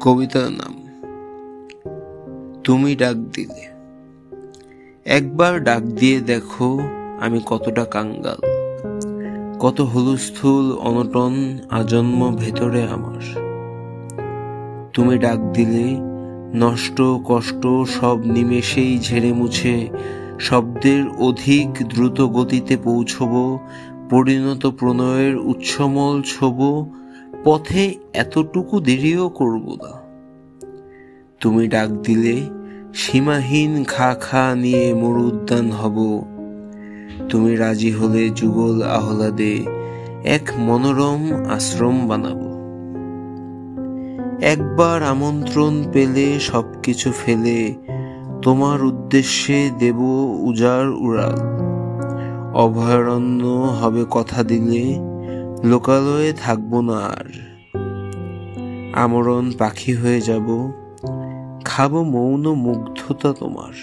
কবিতার নাম তুমি ডাক দিলে। একবার ডাক দিয়ে দেখো আমি কতটা কাঙ্গাল, কত হুলস্থুল অনটন আজন্ম ভেতরে আমার। তুমি ডাক দিলে নষ্ট কষ্ট সব নিমেষেই ঝেড়ে মুছে শব্দের অধিক দ্রুত গতিতে পৌঁছব, পরিণত প্রণয়ের উচ্ছমল ছোব, পথে এতটুকু দেরিও করব না। তুমি ডাক দিলে সীমাহীন খা খা নিয়ে মরুদ্যান হব, তুমি রাজি হলে যুগল আহ্লাদে এক মনোরম আশ্রম বানাবো। একবার আমন্ত্রণ পেলে সবকিছু ফেলে তোমার উদ্দেশ্যে দেব উজাড় উড়াল। অভয়ারণ্য হবে কথা দিলে, লোকালয়ে থাকবো না আর। আমরণ পাখি হয়ে যাব, খাবো মৌন মুগ্ধতা তোমার।